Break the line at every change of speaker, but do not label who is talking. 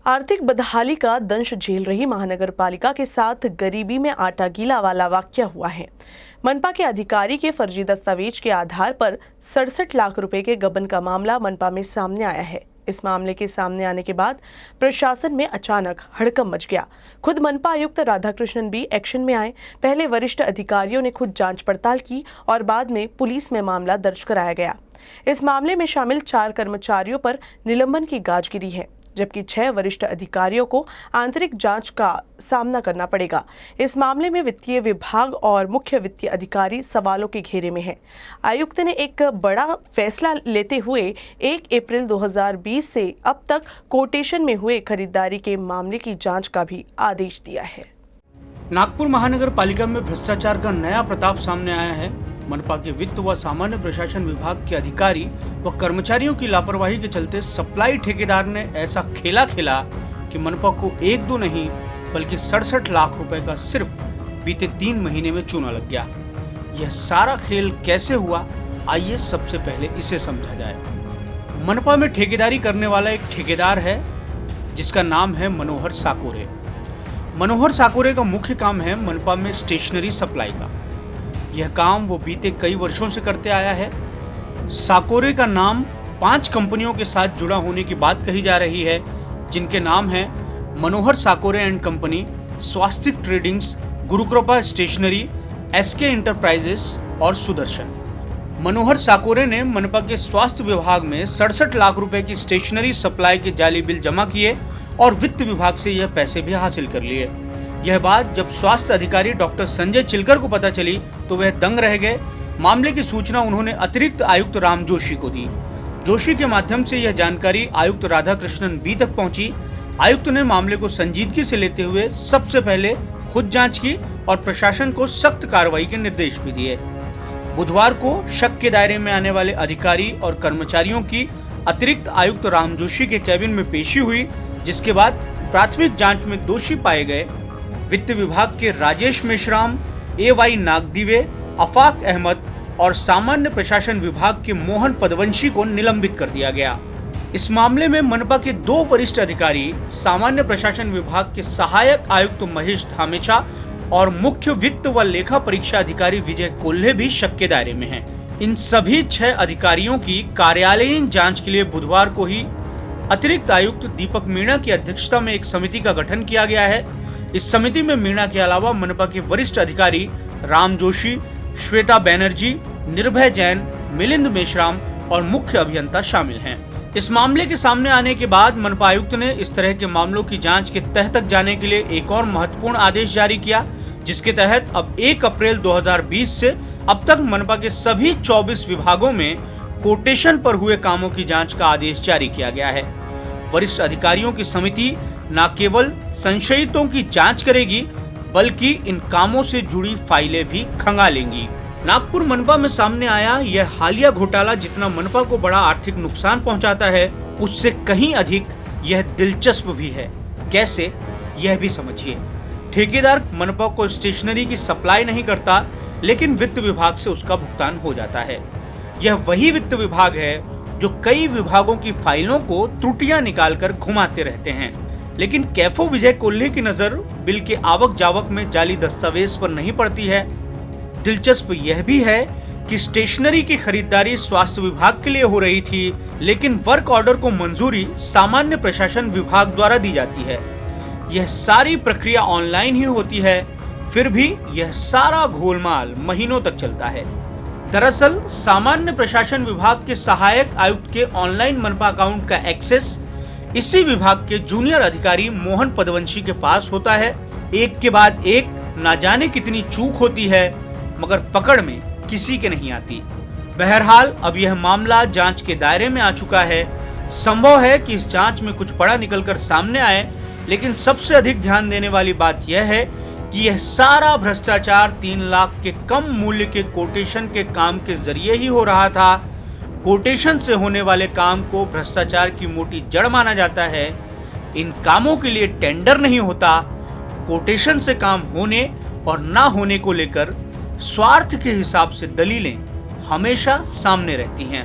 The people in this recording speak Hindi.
आर्थिक बदहाली का दंश झेल रही महानगर पालिका के साथ गरीबी में आटा गीला वाला वाकया हुआ है। मनपा के अधिकारी के फर्जी दस्तावेज के आधार पर 67 लाख रुपए के गबन का मामला मनपा में सामने आया है। इस मामले के सामने आने के बाद प्रशासन में अचानक हड़कंप मच गया। खुद मनपा आयुक्त राधाकृष्णन भी एक्शन में आए। पहले वरिष्ठ अधिकारियों ने खुद जांच पड़ताल की और बाद में पुलिस में मामला दर्ज कराया गया। इस मामले में शामिल 4 कर्मचारियों पर निलंबन की गाज गिरी है, जबकि 6 वरिष्ठ अधिकारियों को आंतरिक जांच का सामना करना पड़ेगा। इस मामले में वित्तीय विभाग और मुख्य वित्तीय अधिकारी सवालों के घेरे में हैं। आयुक्त ने एक बड़ा फैसला लेते हुए 1 अप्रैल 2020 से अब तक कोटेशन में हुए खरीदारी के मामले की जांच का भी आदेश दिया है।
नागपुर महानगर पालिका में भ्रष्टाचार का नया प्रताप सामने आया है। मनपा के वित्त व सामान्य प्रशासन विभाग के अधिकारी व कर्मचारियों की लापरवाही के चलते सप्लाई ठेकेदार ने ऐसा खेला खेला कि मनपा को 1-2 नहीं बल्कि 67 लाख रुपए का सिर्फ बीते 3 महीने में चूना लग गया। यह सारा खेल कैसे हुआ, आइए सबसे पहले इसे समझा जाए। मनपा में ठेकेदारी करने वाला एक ठेकेदार है जिसका नाम है मनोहर साकोरे। मनोहर साकोरे का मुख्य काम है मनपा में स्टेशनरी सप्लाई का। यह काम वो बीते कई वर्षों से करते आया है। साकोरे का नाम 5 कंपनियों के साथ जुड़ा होने की बात कही जा रही है, जिनके नाम हैं Manohar Sakore and company, Swastik tradings, Gurukripa stationery, SK enterprises और सुदर्शन। मनोहर साकोरे ने मनपा के स्वास्थ्य विभाग में 67 लाख रुपए की स्टेशनरी सप्लाई के जाली बिल जमा किए और वित्त विभाग से यह पैसे भी हासिल कर लिए। यह बात जब स्वास्थ्य अधिकारी डॉक्टर संजय चिलकर को पता चली तो वह दंग रह गए। मामले की सूचना उन्होंने अतिरिक्त आयुक्त राम जोशी को दी। जोशी के माध्यम से यह जानकारी आयुक्त राधाकृष्णन बी तक पहुंची। आयुक्त ने मामले को संजीदगी से लेते हुए सबसे पहले खुद जांच की और प्रशासन को सख्त कार्रवाई के निर्देश भी दिए। बुधवार को शक के दायरे में आने वाले अधिकारी और कर्मचारियों की अतिरिक्त आयुक्त राम जोशी के कैबिन में पेशी हुई, जिसके बाद प्राथमिक जांच में दोषी पाए गए वित्त विभाग के राजेश मेश्राम, AY नागदीवे, अफाक अहमद और सामान्य प्रशासन विभाग के मोहन पदवंशी को निलंबित कर दिया गया। इस मामले में मनपा के 2 वरिष्ठ अधिकारी, सामान्य प्रशासन विभाग के सहायक आयुक्त महेश धामेचा और मुख्य वित्त व लेखा परीक्षा अधिकारी विजय कोल्हे भी शक के दायरे में हैं। इन सभी 6 अधिकारियों की कार्यालयीन जांच के लिए बुधवार को ही अतिरिक्त आयुक्त दीपक मीणा की अध्यक्षता में एक समिति का गठन किया गया है। इस समिति में मीणा के अलावा मनपा के वरिष्ठ अधिकारी राम जोशी, श्वेता बनर्जी, निर्भय जैन, मिलिंद मेश्राम और मुख्य अभियंता शामिल हैं। इस मामले के सामने आने के बाद मनपा आयुक्त ने इस तरह के मामलों की जांच के तह तक जाने के लिए एक और महत्वपूर्ण आदेश जारी किया, जिसके तहत अब 1 अप्रैल 2020 से अब तक मनपा के सभी 24 विभागों में कोटेशन पर हुए कामों की जांच का आदेश जारी किया गया है। वरिष्ठ अधिकारियों की समिति न केवल संशयितों की जांच करेगी बल्कि इन कामों से जुड़ी फाइलें भी खंगालेंगी। नागपुर मनपा में सामने आया यह हालिया घोटाला जितना मनपा को बड़ा आर्थिक नुकसान पहुंचाता है, उससे कहीं अधिक यह दिलचस्प भी है। कैसे, यह भी समझिए। ठेकेदार मनपा को स्टेशनरी की सप्लाई नहीं करता, लेकिन वित्त विभाग से उसका भुगतान हो जाता है। यह वही वित्त विभाग है जो कई विभागों की फाइलों को त्रुटियां निकालकर घुमाते रहते हैं। लेकिन कैफो विजय कोल्हे की नजर बिल के आवक जावक में जाली दस्तावेज पर नहीं पड़ती है। दिलचस्प यह भी है कि स्टेशनरी की खरीदारी स्वास्थ्य विभाग के लिए हो रही थी, लेकिन वर्क ऑर्डर को मंजूरी सामान्य प्रशासन विभाग द्वारा दी जाती है। यह सारी प्रक्रिया ऑनलाइन ही होती है, फिर भी यह सारा घोलमाल महीनों तक चलता है। दरअसल सामान्य प्रशासन विभाग के सहायक आयुक्त के ऑनलाइन मनपा अकाउंट का एक्सेस इसी विभाग के जूनियर अधिकारी मोहन पदवंशी के पास होता है। एक के बाद एक ना जाने कितनी चूक होती है, मगर पकड़ में किसी के नहीं आती। बहरहाल अब यह मामला जांच के दायरे में आ चुका है। संभव है कि इस जांच में कुछ बड़ा निकलकर सामने आए, लेकिन सबसे अधिक ध्यान देने वाली बात यह है कि यह सारा भ्रष्टाचार 3 लाख के कम मूल्य के कोटेशन के काम के जरिए ही हो रहा था। कोटेशन से होने वाले काम को भ्रष्टाचार की मोटी जड़ माना जाता है। इन कामों के लिए टेंडर नहीं होता। कोटेशन से काम होने और ना होने को लेकर स्वार्थ के हिसाब से दलीलें हमेशा सामने रहती हैं।